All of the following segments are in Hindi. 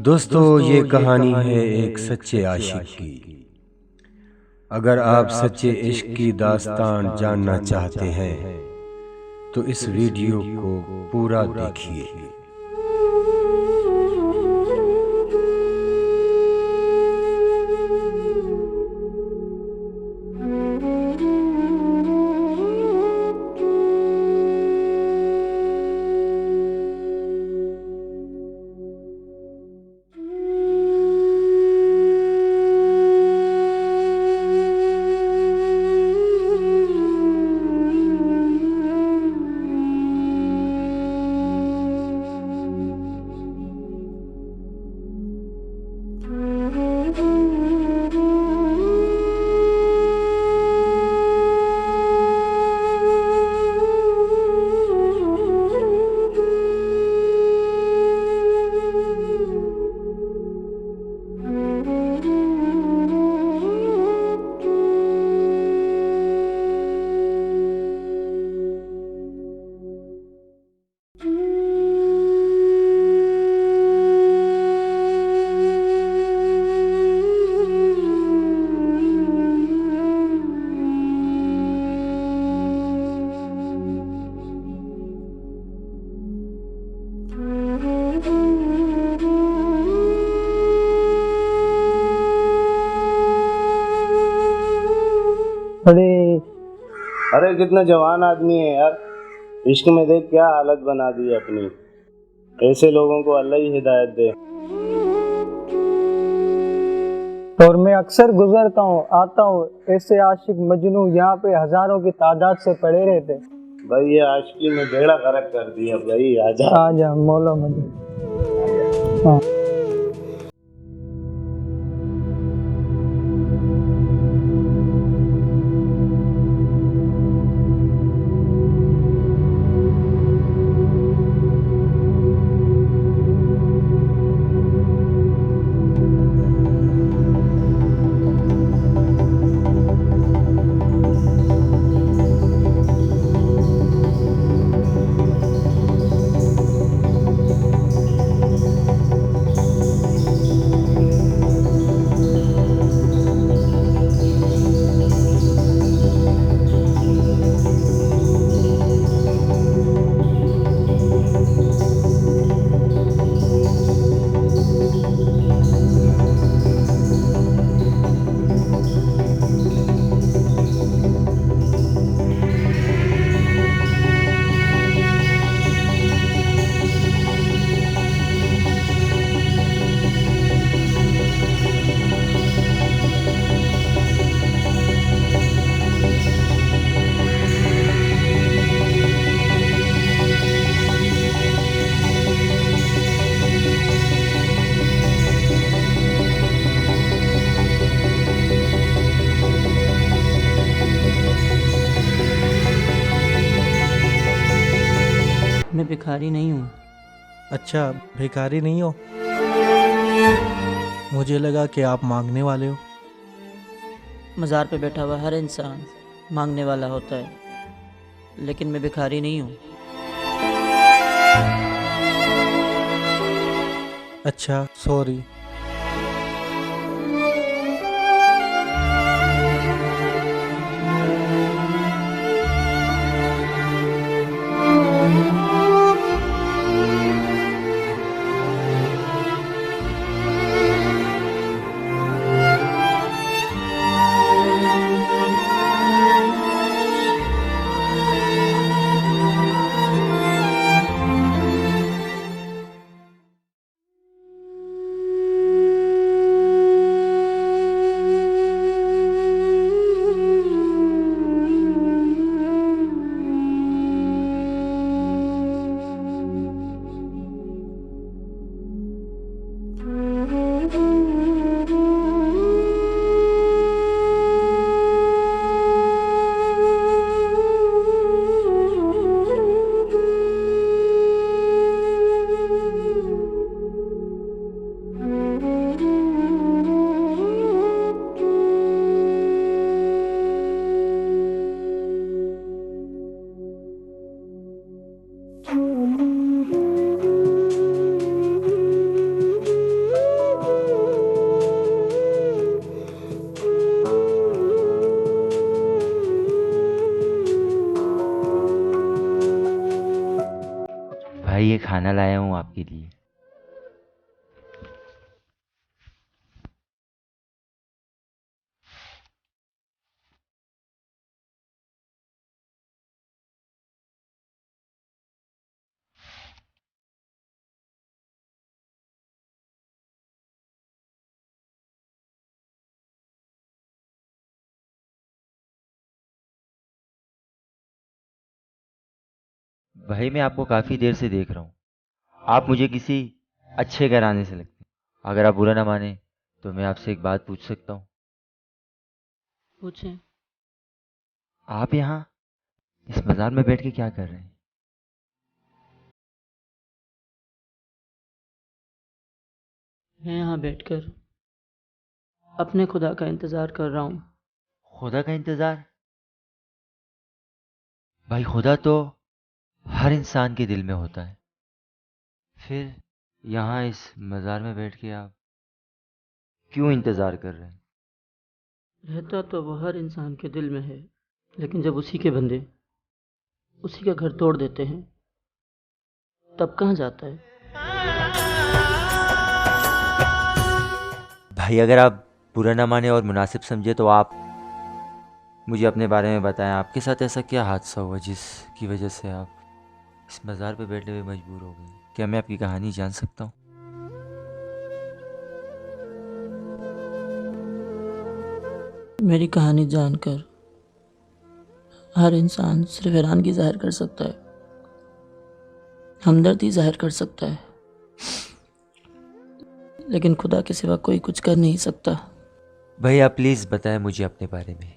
दोस्तों, ये कहानी है एक सच्चे आशिक की। अगर आप सच्चे इश्क की दास्तान जानना चाहते हैं तो इस वीडियो को पूरा देखिए। अरे कितना जवान आदमी है यार। इश्क में देख क्या हालत बना दी है अपनी। ऐसे लोगों को अल्लाह ही हिदायत दे। और मैं अक्सर गुजरता हूँ आता हूँ, ऐसे आशिक मजनू यहाँ पे हजारों की तादाद से पड़े रहते। भाई ये आशिकी में बेड़ा गर्क कर दिया भाई। आजा मौला मजे। हाँ। मैं भिखारी नहीं हूँ। अच्छा, भिखारी नहीं हो? मुझे लगा कि आप मांगने वाले हो। मज़ार पे बैठा हुआ हर इंसान मांगने वाला होता है, लेकिन मैं भिखारी नहीं हूँ। अच्छा, सॉरी। भाई ये खाना लाया हूँ आपके लिए। भाई मैं आपको काफ़ी देर से देख रहा हूँ। आप मुझे किसी अच्छे घराने से लगते हैं। अगर आप बुरा ना माने तो मैं आपसे एक बात पूछ सकता हूँ? पूछें। आप यहाँ इस मज़ार में बैठ के क्या कर रहे हैं? मैं यहाँ बैठकर अपने खुदा का इंतज़ार कर रहा हूँ। खुदा का इंतज़ार? भाई खुदा तो हर इंसान के दिल में होता है। फिर यहाँ इस मज़ार में बैठ के आप क्यों इंतज़ार कर रहे हैं? रहता तो वो हर इंसान के दिल में है, लेकिन जब उसी के बंदे उसी का घर तोड़ देते हैं तब कहाँ जाता है? भाई अगर आप बुरा ना माने और मुनासिब समझे तो आप मुझे अपने बारे में बताएं। आपके साथ ऐसा क्या हादसा हुआ जिसकी वजह से आप इस मज़ार पे बैठने में मजबूर हो गए? क्या मैं आपकी कहानी जान सकता हूँ? मेरी कहानी जानकर हर इंसान सिर्फ हैरानगी जाहिर कर सकता है, हमदर्दी जाहिर कर सकता है, लेकिन खुदा के सिवा कोई कुछ कर नहीं सकता। भाई आप प्लीज़ बताएं मुझे अपने बारे में।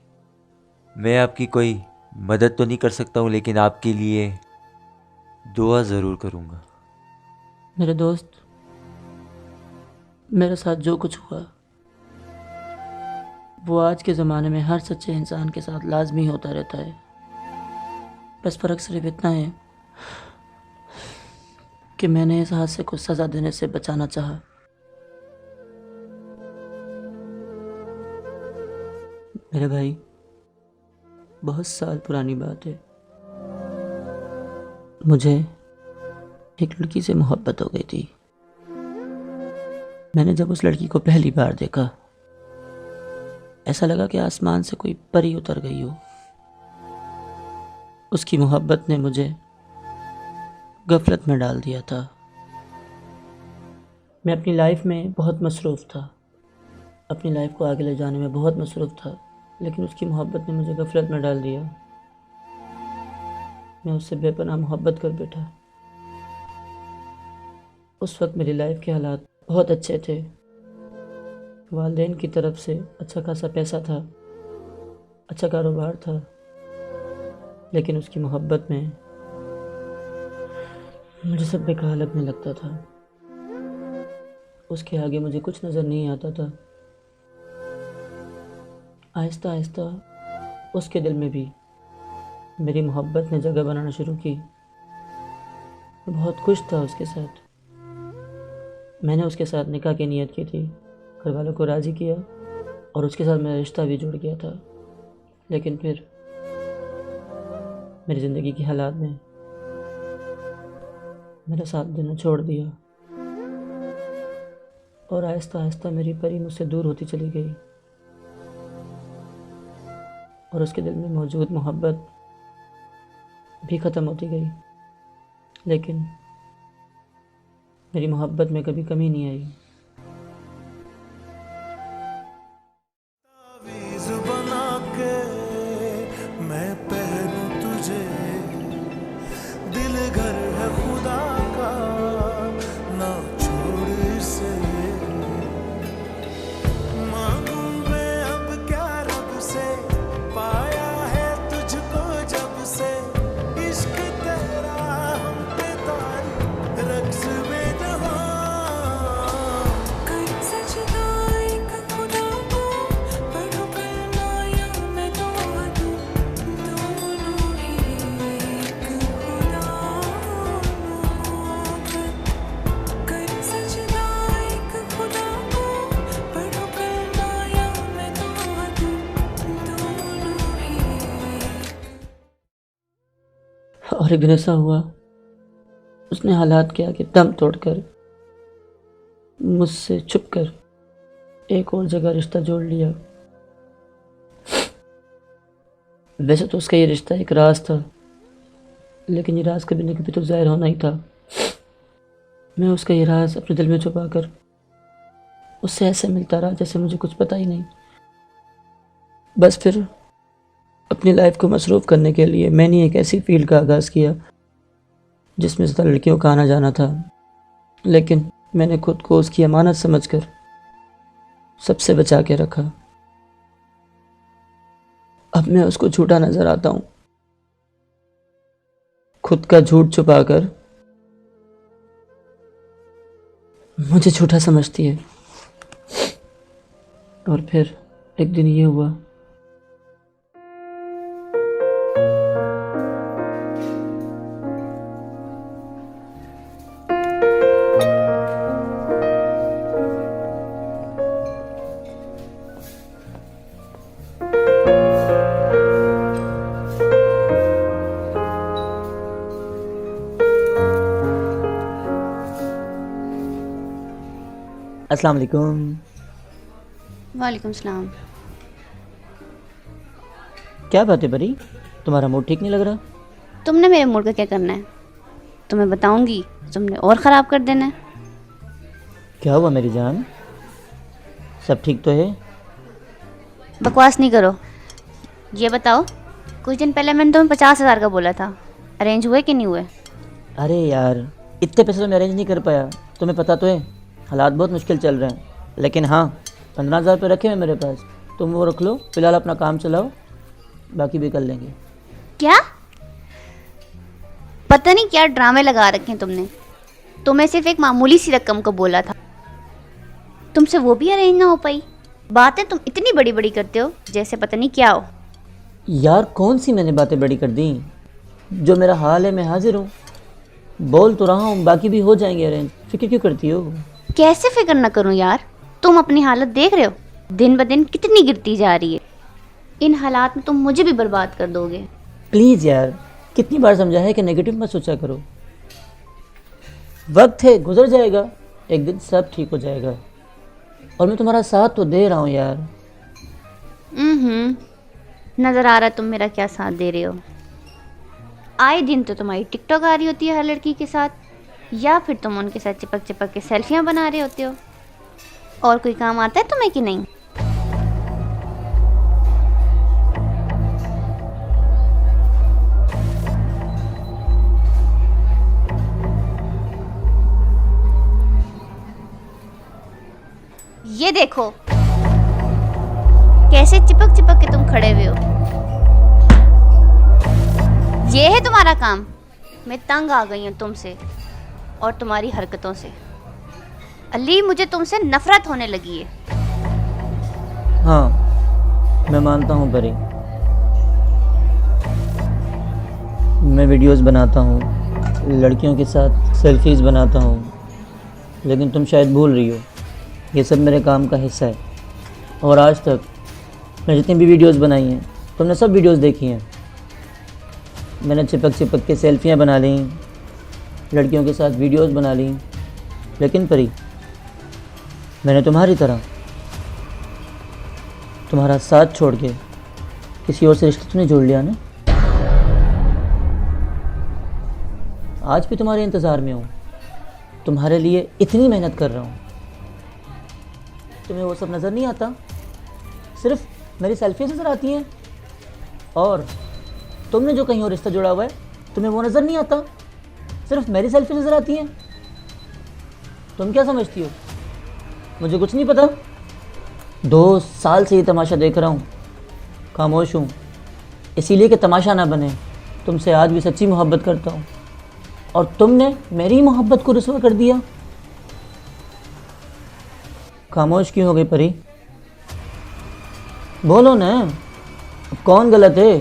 मैं आपकी कोई मदद तो नहीं कर सकता हूँ, लेकिन आपके लिए दुआ ज़रूर करूँगा। मेरे दोस्त, मेरे साथ जो कुछ हुआ वो आज के ज़माने में हर सच्चे इंसान के साथ लाजमी होता रहता है। बस फ़र्क सिर्फ इतना है कि मैंने इस हादसे को सज़ा देने से बचाना चाहा। मेरे भाई, बहुत साल पुरानी बात है, मुझे एक लड़की से मोहब्बत हो गई थी। मैंने जब उस लड़की को पहली बार देखा, ऐसा लगा कि आसमान से कोई परी उतर गई हो। उसकी मोहब्बत ने मुझे गफलत में डाल दिया था। मैं अपनी लाइफ में बहुत मसरूफ़ था, अपनी लाइफ को आगे ले जाने में बहुत मसरूफ़ था, लेकिन उसकी मोहब्बत ने मुझे गफलत में डाल दिया। मैं उससे बेपनाह मोहब्बत कर बैठा। उस वक्त मेरी लाइफ के हालात बहुत अच्छे थे। वालिदैन की तरफ से अच्छा खासा पैसा था, अच्छा कारोबार था, लेकिन उसकी मोहब्बत में मुझे सब बेकार लगने लगता था। उसके आगे मुझे कुछ नज़र नहीं आता था। आहिस्ता आहिस्ता उसके दिल में भी मेरी मोहब्बत ने जगह बनाना शुरू की। मैं बहुत खुश था उसके साथ। मैंने उसके साथ निकाह की नीयत की थी, घर वालों को राज़ी किया और उसके साथ मेरा रिश्ता भी जुड़ गया था। लेकिन फिर मेरी ज़िंदगी के हालात ने मेरा साथ देना छोड़ दिया और आहिस्ता आहिस्ता मेरी परी मुझसे दूर होती चली गई और उसके दिल में मौजूद मोहब्बत भी ख़त्म होती गई। लेकिन मेरी मोहब्बत में कभी कमी नहीं आई। तावीज़ बना के मैं पहनूं तुझे, दिल घर है खुदा का, ना छोड़ इसे। मांगू मैं अब क्या रब से, पाया है तुझको जब से, इश्क तेरा हम पे तारी रक्स में जहां। कर सजदा एक खुदा को, पढ़ो कलमा या मैं दुआ दूं, दोनों ही एक खुदा मोहब्बत। कर सजदा एक खुदा को, पढ़ो कलमा या मैं दुआ दूं, दोनों ही। और एक दिन ऐसा हुआ उसने हालात के आगे दम तोड़कर मुझसे छुपकर एक और जगह रिश्ता जोड़ लिया। वैसे तो उसका ये रिश्ता एक राज था, लेकिन ये राज कभी न कभी तो ज़ाहिर होना ही था। मैं उसका ये राज अपने दिल में छुपाकर उससे ऐसे मिलता रहा जैसे मुझे कुछ पता ही नहीं। बस फिर अपनी लाइफ को मसरूफ़ करने के लिए मैंने एक ऐसी फील्ड का आगाज़ किया जिसमें ज़्यादा लड़कियों का आना जाना था, लेकिन मैंने खुद को उसकी अमानत समझकर सबसे बचा के रखा। अब मैं उसको झूठा नजर आता हूँ, खुद का झूठ छुपाकर मुझे झूठा समझती है। और फिर एक दिन ये हुआ। अस्सलाम वालेकुम। वालेकुम सलाम। क्या बात है परी, तुम्हारा मूड ठीक नहीं लग रहा? तुमने मेरे मूड का क्या करना है? तुम्हें बताऊंगी, तुमने और ख़राब कर देना है। क्या हुआ मेरी जान, सब ठीक तो है? बकवास नहीं करो। ये बताओ, कुछ दिन पहले मैंने तुम्हें 50,000 का बोला था, अरेंज हुए कि नहीं हुए? अरे यार, इतने पैसे तो मैं अरेंज नहीं कर पाया। तुम्हें पता तो है हालात बहुत मुश्किल चल रहे हैं, लेकिन हाँ 15,000 रुपये रखे हैं मेरे पास। तुम वो रख लो, फिलहाल अपना काम चलाओ, बाकी भी कर लेंगे। क्या पता नहीं क्या ड्रामे लगा रखे हैं तुमने। तुम्हें सिर्फ एक मामूली सी रकम को बोला था, तुमसे वो भी अरेंज ना हो पाई। बातें तुम इतनी बड़ी बड़ी करते हो जैसे पता नहीं क्या हो। यार कौन सी मैंने बातें बड़ी कर दी? जो मेरा हाल है मैं हाजिर हूँ, बोल तो रहा हूँ, बाकी भी हो जाएंगे अरेंज। फिक्र क्यों करती हो? कैसे फिक्र न करूं यार, तुम अपनी हालत देख रहे हो, दिन ब दिन कितनी गिरती जा रही है। इन हालात में तुम मुझे भी बर्बाद कर दोगे। प्लीज़ यार, कितनी बार समझा है कि नेगेटिव मत सोचा करो। वक्त है, गुजर जाएगा, एक दिन सब ठीक हो जाएगा। और मैं तुम्हारा साथ तो दे रहा हूँ यार। नज़र आ रहा है तुम मेरा क्या साथ दे रहे हो। आए दिन तो तुम्हारी टिकटॉक आ रही होती है हर लड़की के साथ, या फिर तुम उनके साथ चिपक चिपक के सेल्फियां बना रहे होते हो। और कोई काम आता है तुम्हें कि नहीं? ये देखो कैसे चिपक चिपक के तुम खड़े हुए हो। ये है तुम्हारा काम? मैं तंग आ गई हूँ तुमसे और तुम्हारी हरकतों से। अली, मुझे तुमसे नफरत होने लगी है। हाँ मैं मानता हूँ परी, मैं वीडियोस बनाता हूँ, लड़कियों के साथ सेल्फीज़ बनाता हूँ, लेकिन तुम शायद भूल रही हो ये सब मेरे काम का हिस्सा है। और आज तक मैं जितनी भी वीडियोस बनाई हैं तुमने सब वीडियोस देखी हैं। मैंने चिपक चिपक के सेल्फियाँ बना ली, लड़कियों के साथ वीडियोस बना ली, लेकिन परी मैंने तुम्हारी तरह तुम्हारा साथ छोड़ के किसी और से रिश्ते तो नहीं जोड़ लिया ना। आज भी तुम्हारे इंतज़ार में हूँ, तुम्हारे लिए इतनी मेहनत कर रहा हूँ। तुम्हें वो सब नज़र नहीं आता? सिर्फ मेरी सेल्फी नज़र आती हैं। और तुमने जो कहीं और रिश्ता जोड़ा हुआ है तुम्हें वो नज़र नहीं आता, सिर्फ मेरी सेल्फी नज़र आती हैं। तुम क्या समझती हो मुझे कुछ नहीं पता? 2 साल से ये तमाशा देख रहा हूँ, खामोश हूँ, इसीलिए कि तमाशा ना बने। तुमसे आज भी सच्ची मोहब्बत करता हूँ और तुमने मेरी मोहब्बत को रुस्वा कर दिया। खामोश क्यों हो गई परी? बोलो ना, अब कौन गलत है,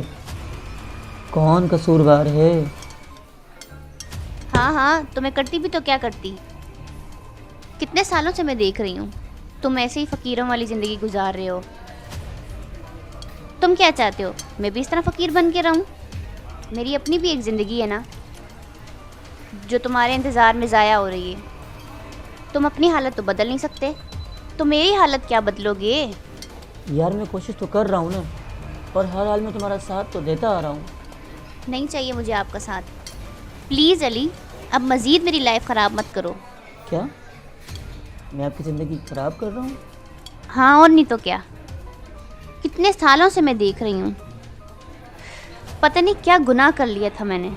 कौन कसूरवार है? हाँ, तुम्हें करती भी तो क्या करती। कितने सालों से मैं देख रही हूँ तुम ऐसे ही फ़कीरों वाली ज़िंदगी गुजार रहे हो। तुम क्या चाहते हो, मैं भी इस तरह फ़कीर बन के रहूँ? मेरी अपनी भी एक ज़िंदगी है ना। जो तुम्हारे इंतज़ार में ज़ाया हो रही है। तुम अपनी हालत तो बदल नहीं सकते, तो मेरी हालत क्या बदलोगे? यार मैं कोशिश तो कर रहा हूँ ना, और हर हाल में तुम्हारा साथ तो देता आ रहा हूँ। नहीं चाहिए मुझे आपका साथ। प्लीज़ अली, अब मज़ीद मेरी लाइफ ख़राब मत करो। क्या मैं आपकी ज़िंदगी ख़राब कर रहा हूँ? हाँ और नहीं तो क्या। कितने सालों से मैं देख रही हूँ, पता नहीं क्या गुनाह कर लिया था मैंने,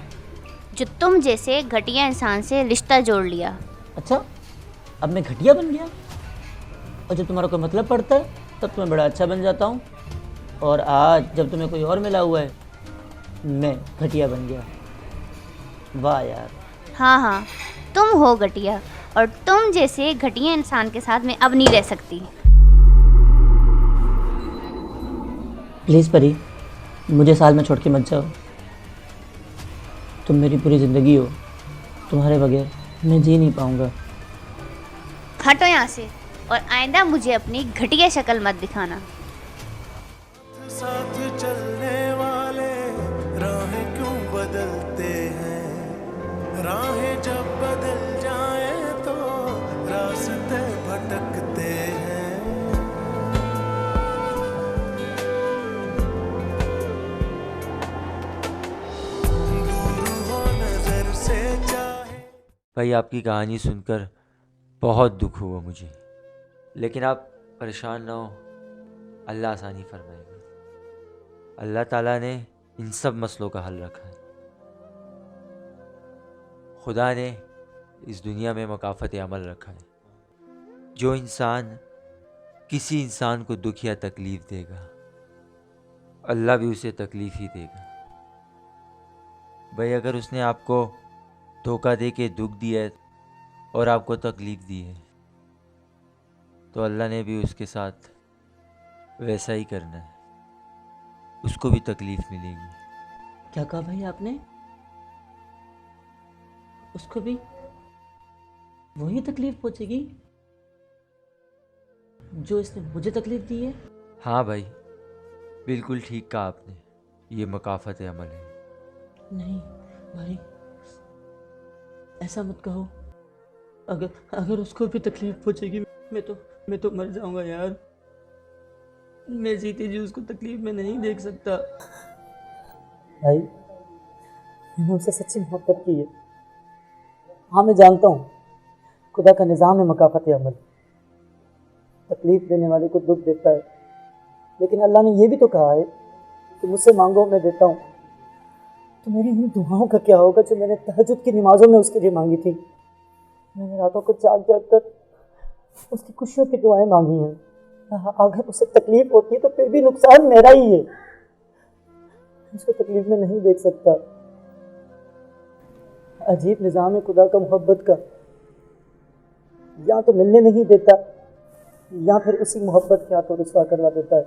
जो तुम जैसे घटिया इंसान से रिश्ता जोड़ लिया। अच्छा, अब मैं घटिया बन गया? और जब तुम्हारा कोई मतलब पड़ता है तब तो मैं बड़ा अच्छा बन जाता हूँ, और आज जब तुम्हें कोई और मिला हुआ है मैं घटिया बन गया। वाह यार। हाँ हाँ, तुम हो घटिया, और तुम जैसे घटिया इंसान के साथ मैं अब नहीं रह सकती। प्लीज़ परी, मुझे साल में छोड़ के मत जाओ। तुम मेरी पूरी ज़िंदगी हो, तुम्हारे बगैर मैं जी नहीं पाऊँगा। हटो यहाँ से, और आइंदा मुझे अपनी घटिया शक्ल मत दिखाना। साथ चलने वाले राहें क्यों बदलते हैं, राहें जब बदल जाए तो रास्ते भटकते हैं। दूर हो नजर से चाहे। भाई आपकी कहानी सुनकर बहुत दुख हुआ मुझे, लेकिन आप परेशान ना हो, अल्लाह आसानी फरमाएगा। अल्लाह ताला ने इन सब मसलों का हल रखा है। खुदा ने इस दुनिया में मकाफ़त अमल रखा है। जो इंसान किसी इंसान को दुख या तकलीफ़ देगा, अल्लाह भी उसे तकलीफ़ ही देगा। भाई अगर उसने आपको धोखा दे के दुख दिया है और आपको तकलीफ़ दी है, तो अल्लाह ने भी उसके साथ वैसा ही करना है, उसको भी तकलीफ़ मिलेगी। क्या कहा भाई आपने? उसको भी वही तकलीफ पहुंचेगी जो इसने मुझे तकलीफ दी है? हाँ भाई, बिल्कुल ठीक कहा आपने, ये मकाफ़त अमल है। नहीं भाई, ऐसा मत कहो। अगर अगर उसको भी तकलीफ पहुंचेगी मैं तो मर जाऊंगा यार। मैं जीते जी उसको तकलीफ में नहीं देख सकता। भाई मैंने उससे सच्ची मोहब्बत की है। हाँ मैं जानता हूँ खुदा का निज़ाम है मकाफ़त अमल, तकलीफ़ देने वाले को दुख देता है, लेकिन अल्लाह ने ये भी तो कहा है कि मुझसे मांगो मैं देता हूँ। तो मेरी उन दुआओं का क्या होगा जो मैंने तहज्जुद की नमाज़ों में उसके लिए मांगी थी। मैंने रातों को जाग जाग कर उसकी खुशियों की दुआएं मांगी हैं। अगर उसे तकलीफ़ होती है तो फिर भी नुकसान मेरा ही है, उसको तकलीफ़ में नहीं देख सकता। अजीब निज़ाम है खुदा का मोहब्बत का, या तो मिलने नहीं देता या फिर उसी मोहब्बत के हाथों रुसवा करवा देता है।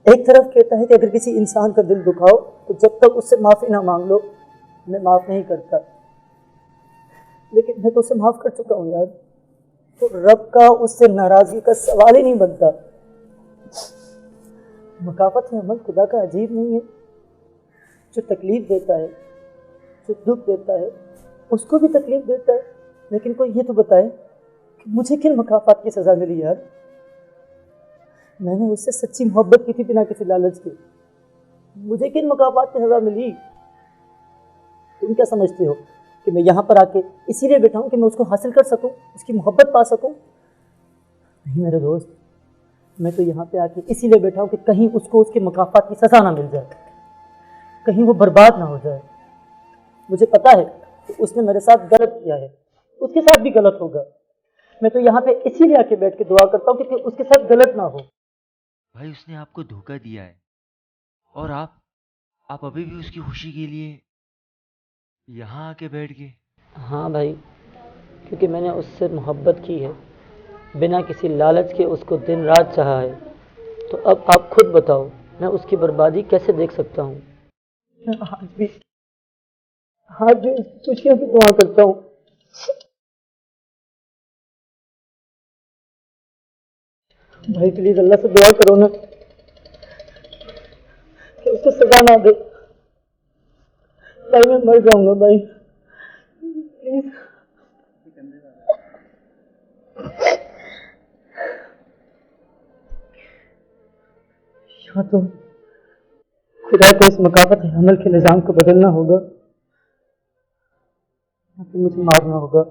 एक तरफ कहता है कि अगर किसी इंसान का दिल दुखाओ तो जब तक उससे माफ़ी ना मांग लो मैं माफ़ नहीं करता, लेकिन मैं तो उसे माफ़ कर चुका हूँ यार, तो रब का उससे नाराज़गी का सवाल ही नहीं बनता। मकाफ़त अमल खुदा का अजीब नहीं है, जो तकलीफ़ देता है, जो दुख देता है, उसको भी तकलीफ़ देता है। लेकिन कोई ये तो बताए कि मुझे किन मकाफ़ात की सज़ा मिली यार। मैंने उससे सच्ची मोहब्बत की थी बिना किसी लालच के, मुझे किन मकाफ़ात की सज़ा मिली? तुम क्या समझते हो कि मैं यहाँ पर आके इसीलिए बैठा हूँ कि मैं उसको हासिल कर सकूँ, उसकी मोहब्बत पा सकूँ? नहीं मेरे दोस्त, मैं तो यहाँ पे आके इसीलिए बैठा हूँ कि कहीं उसको उसके मकाफ़ात की सज़ा ना मिल जाए, कहीं वो बर्बाद ना हो जाए। मुझे पता है कि उसने मेरे साथ गलत किया है, उसके साथ भी गलत होगा। मैं तो यहाँ पे इसीलिए आके बैठ के दुआ करता हूँ कि उसके साथ गलत ना हो। भाई उसने आपको धोखा दिया है और आप अभी भी उसकी खुशी के लिए यहाँ आके बैठ गए। हाँ भाई, क्योंकि मैंने उससे मोहब्बत की है, बिना किसी लालच के उसको दिन रात चाहा है। तो अब आप खुद बताओ मैं उसकी बर्बादी कैसे देख सकता हूँ? आज भी खुशियों की दुआ करता हूँ। भाई प्लीज अल्लाह से दुआ करो ना कि उसको सजा ना दे। भाई मैं मर जाऊंगा, भाई प्लीज या तो खुदा को इस मकाफत अमल के निज़ाम को बदलना होगा या फिर मुझे मारना होगा।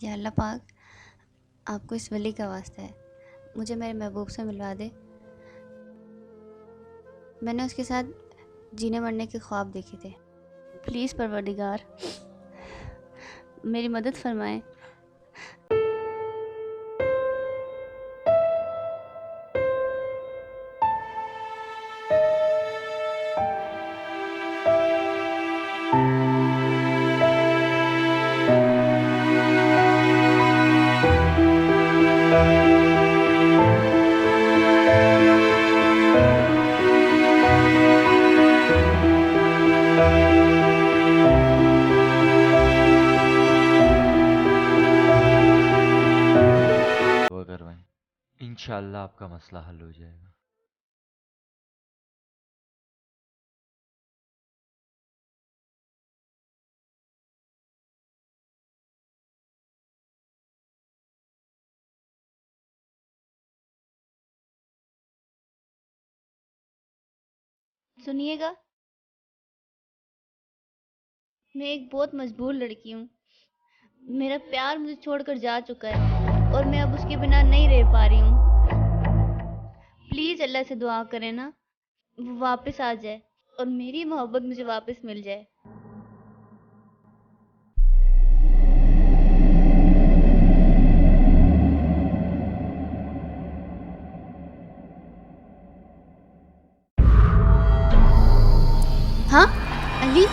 या अल्लाह पाक, आपको इस वली का वास्ता है, मुझे मेरे महबूब से मिलवा दे। मैंने उसके साथ जीने मरने के ख्वाब देखे थे। प्लीज़ परवरदिगार, मेरी मदद फरमाएं। दुआ करवाएं, इंशाअल्लाह आपका मसला हल हो जाएगा। सुनिएगा, मैं एक बहुत मजबूर लड़की हूँ। मेरा प्यार मुझे छोड़कर जा चुका है और मैं अब उसके बिना नहीं रह पा रही हूँ। प्लीज़ अल्लाह से दुआ करें ना, वो वापस आ जाए और मेरी मोहब्बत मुझे वापस मिल जाए। हाँ अली,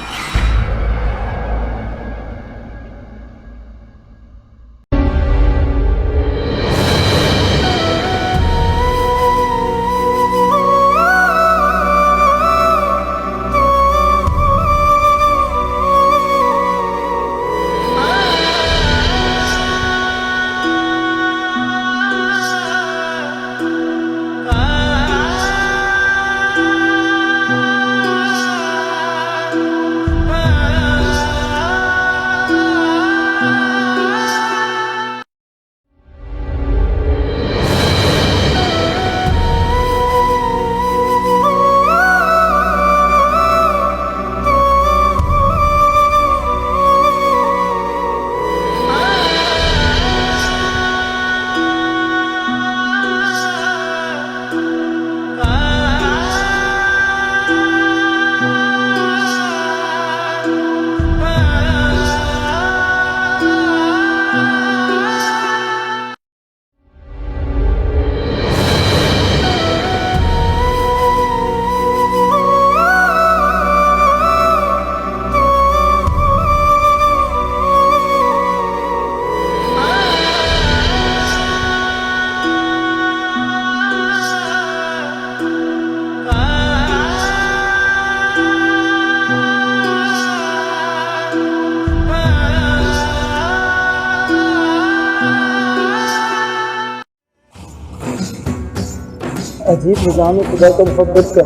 अजीब निज़ाम है खुदा का मोहब्बत का,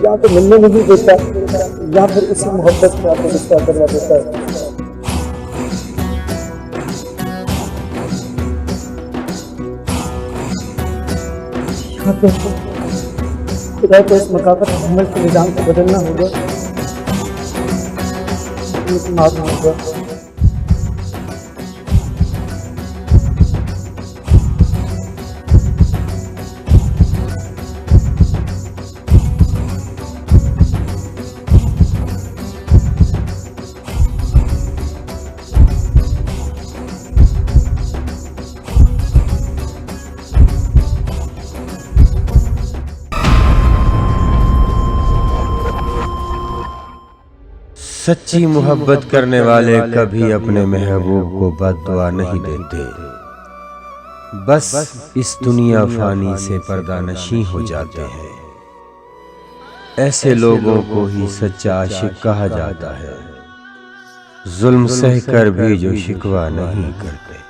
या तो मिलने नहीं देता या फिर इसी मोहब्बत को आपको गुस्सा करवा देता है। या तो खुदा को इस मकाफत अमल के निज़ाम को बदलना होगा, मुझे मारना होगा। सच्ची मोहब्बत करने वाले कभी अपने महबूब को बद्दुआ नहीं देते, बस इस दुनिया फानी से पर्दानशी हो जाते हैं। ऐसे लोगों को ही सच्चा आशिक कहा जाता है, जुल्म सहकर भी जो शिकवा नहीं करते।